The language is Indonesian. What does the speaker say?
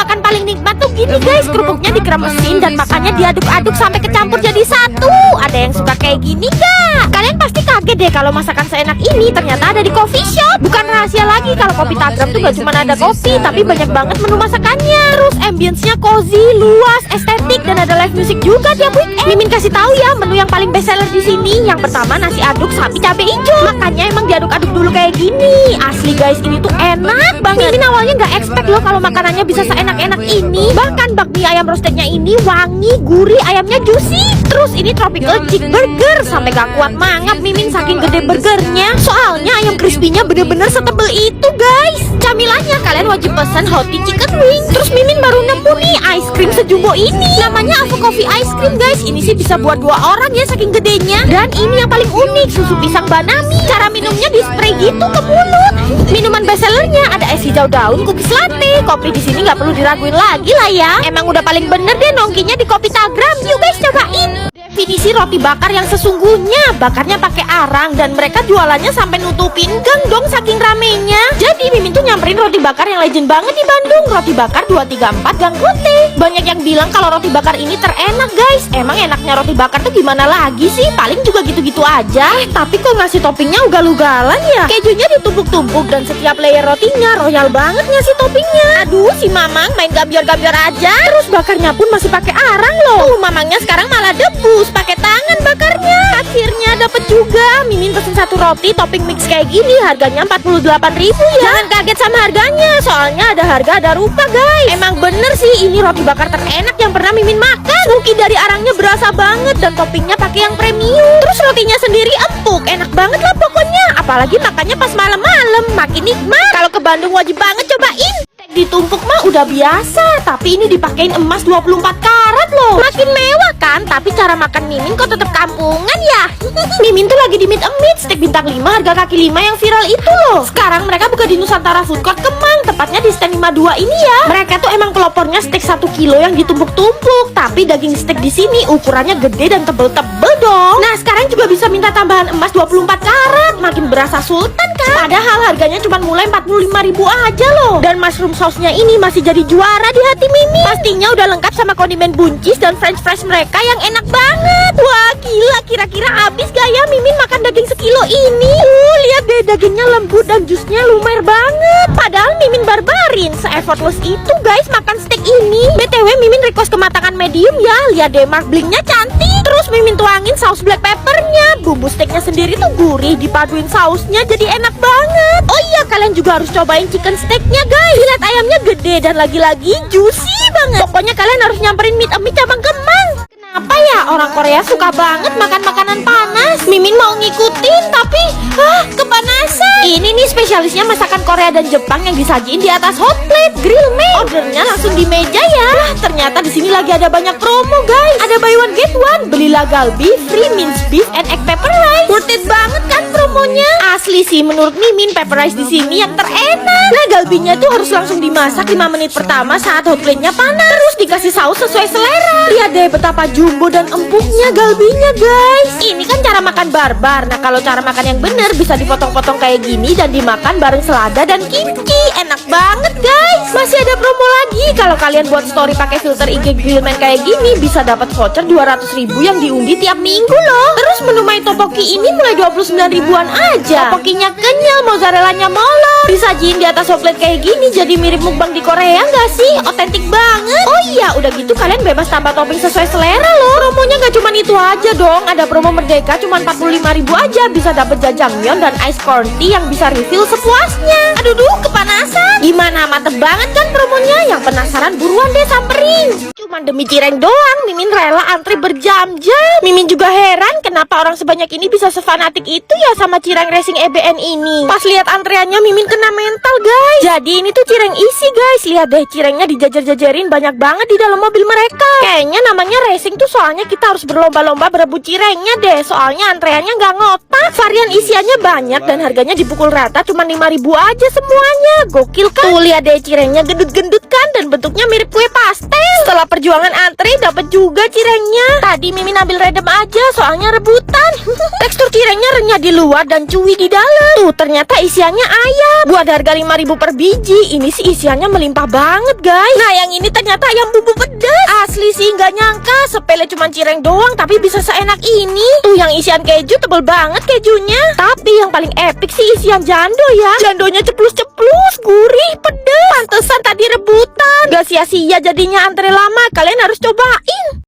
makan paling nikmat tuh gini guys, kerupuknya dikremesin dan makannya diaduk-aduk sampai kecampur jadi satu. Ada yang suka kayak gini gak? Kalian pasti kaget deh kalau masakan seenak ini ternyata ada di coffee shop. Bukan rahasia lagi kalau Kopi Tagram tuh gak cuma ada kopi, tapi banyak banget menu masakannya. Terus ambience-nya cozy, luas, estetik, dan ada live music juga tiap weekend. Mimin kasih tahu ya menu yang paling best seller di sini. Yang pertama nasi aduk sapi cabe hijau. Makannya emang diaduk-aduk dulu kayak gini. Asli guys, ini tuh enak banget. Mimin awalnya nggak expect loh kalau makanannya bisa seenak-enak ini. Bahkan bakmi ayam roastednya ini wangi, gurih, ayamnya juicy. Terus ini tropical chick burger, sampai gak kuat mangap Mimin saking gede burgernya. Soalnya ayam crispy-nya bener-bener setebel itu guys. Camilannya kalian wajib pesan hottie chicken wing. Terus Mimin baru nemu nih ice cream sejumbo ini. Namanya Avo Coffee Ice Cream guys. Ini sih bisa buat 2 orang ya saking gedenya. Dan ini yang paling unik, susu pisang banami. Cara minumnya di spray gitu ke mulut. Minuman bestsellernya ada es hijau daun, cookies latte. Kopi di sini nggak perlu diraguin lagi lah ya. Emang udah paling bener deh nongkinya di Kopi Tagram. Yuk guys cobain. Definisi roti bakar yang sesungguhnya, bakarnya pakai arang dan mereka jualannya sampai nutupin gang dong saking ramenya. Jadi Mimin tuh nyamperin roti bakar yang legend banget di Bandung, Roti Bakar 234 Gang Kote. Banyak yang bilang kalau roti bakar ini terenak guys. Emang enaknya roti bakar tuh gimana lagi sih? Paling juga gitu-gitu aja. Tapi kok ngasih toppingnya ugal-ugalan ya? Kejunya ditumpuk-tumpuk dan setiap layer rotinya royal banget ngasih toppingnya. Aduh, si Mamang main gabior-gabior aja. Terus bakarnya pun masih pakai arang loh. Tuh Mamangnya sekarang malah debus pakai tangan bakarnya. Akhirnya dapet juga. Mimin pesen 1 roti topping mix kayak gini, harganya 48.000 ya. Jangan kaget sama harganya, soalnya ada harga ada rupa guys. Emang bener sih ini roti bakar terenak yang pernah Mimin makan. Smoky dari arangnya berasa banget dan toppingnya pakai yang premium. Terus rotinya sendiri empuk, enak banget lah pokoknya. Apalagi makannya pas malam-malam, makin nikmat. Kalau ke Bandung wajib banget cobain. Ditumpuk mah udah biasa, tapi ini dipakein emas 24 karat loh. Makin mewah kan, tapi cara makan Mimin kok tetap kampungan ya. Mimin tuh lagi di Meet a Meet, steak bintang 5 harga kaki 5 yang viral itu loh. Sekarang mereka buka di Nusantara Food Court Kemang, tepatnya di stand 52 ini ya. Mereka tuh emang pelopornya steak 1 kilo yang ditumpuk-tumpuk, tapi daging steak di sini ukurannya gede dan tebel-tebel dong. Nah sekarang juga bisa minta tambahan emas 24 karat, makin berasa sultan kan. Padahal harganya cuma mulai 45.000 aja loh. Dan mushroom sausnya ini masih jadi juara di hati Mimin. Pastinya udah lengkap sama kondimen buncis dan french fries mereka yang enak banget. Wah gila, kira-kira habis gak ya Mimin makan daging sekilo ini? Lihat deh dagingnya lembut dan jusnya lumer banget. Padahal Mimin barbarin, se-effortless itu guys makan steak ini. BTW Mimin request kematangan medium ya. Lihat deh marblingnya cantik. Terus Mimin tuangin saus black peppernya. Bumbu steaknya sendiri tuh gurih, dipaduin sausnya jadi enak banget. Oh iya, kalian juga harus cobain chicken steaknya guys. Lihat ayamnya gede dan lagi-lagi juicy banget. Pokoknya kalian harus nyamperin Meet a Meet cabang Kemang. Kenapa ya orang Korea suka banget makan makanan panas? Mimin mau ngikutin tapi kepanasan. Ini nih spesialisnya masakan Korea dan Jepang yang disajiin di atas hot plate grill made. Ordernya langsung di meja ya. Ternyata di sini lagi ada banyak promo guys. Ada buy one get one. Belilah galbi free minced beef and egg pepper rice. Worth it banget kan promonya? Asli sih menurut Mimin pepper rice di sini yang terenak. Nah galbinya tuh harus langsung dimasak 5 menit pertama saat hot plate-nya panas. Terus dikasih saus sesuai selera. Lihat deh betapa jumbo dan empuknya galbinya guys. Ini kan cara makan barbar. Nah kalau cara makan yang bener bisa dipotong-potong kayak gini dan dimakan bareng selada dan kimchi. Enak banget guys. Masih ada promo lagi. Kalau kalian buat story pakai filter IG Grillman kayak gini bisa dapat voucher 200.000 yang diundi tiap minggu loh. Terus menu My Tteokbokki ini mulai 29 ribuan aja. Tteokbokkinya kenyal, mozzarellanya molor. Disajiin di atas coklat kayak gini jadi mirip mukbang di Korea nggak sih? Otentik banget. Oh iya, udah gitu kalian bebas tambah topping sesuai selera loh. Promonya nggak cuma itu aja dong. Ada promo Merdeka cuma 45.000 aja. Bisa dapet jajangmyeon dan ice corn tea yang bisa refill sepuasnya. Aduh kepanasan. Gimana, mantep banget kan promonya? Yang penasaran buruan deh samperin. Cuman demi cireng doang Mimin rela antri berjam-jam. Mimin juga heran kenapa orang sebanyak ini bisa sefanatik itu ya sama cireng racing EBN ini. Pas lihat antreannya Mimin kena mental guys. Jadi ini tuh cireng isi guys. Lihat deh cirengnya dijajar-jajarin banyak banget di dalam mobil mereka. Kayaknya namanya racing tuh soalnya kita harus berlomba-lomba berebut cirengnya deh. Soalnya antreannya nggak ngotak. Varian isiannya banyak dan harganya dipukul rata cuma 5.000 aja semuanya. Gokil kan? Tuh lihat deh cirengnya gendut-gendut kan dan bentuknya mirip kue pastel. Setelah perjalanan perjuangan antri dapat juga cirengnya. Tadi Mimin ambil redem aja soalnya rebutan. Tekstur cirengnya renyah di luar dan chewy di dalam. Tuh ternyata isiannya ayam. Buat harga 5.000 per biji, ini sih isiannya melimpah banget guys. Nah yang ini ternyata ayam bumbu pedas. Asli sih nggak nyangka, sepele cuman cireng doang tapi bisa seenak ini. Tuh yang isian keju tebel banget kejunya. Tapi yang paling epic sih isian jando ya. Jandonya ceplus-ceplus, gurih, pedas. Pantesan tadi rebutan. Gak sia-sia jadinya antre lama, kalian harus cobain.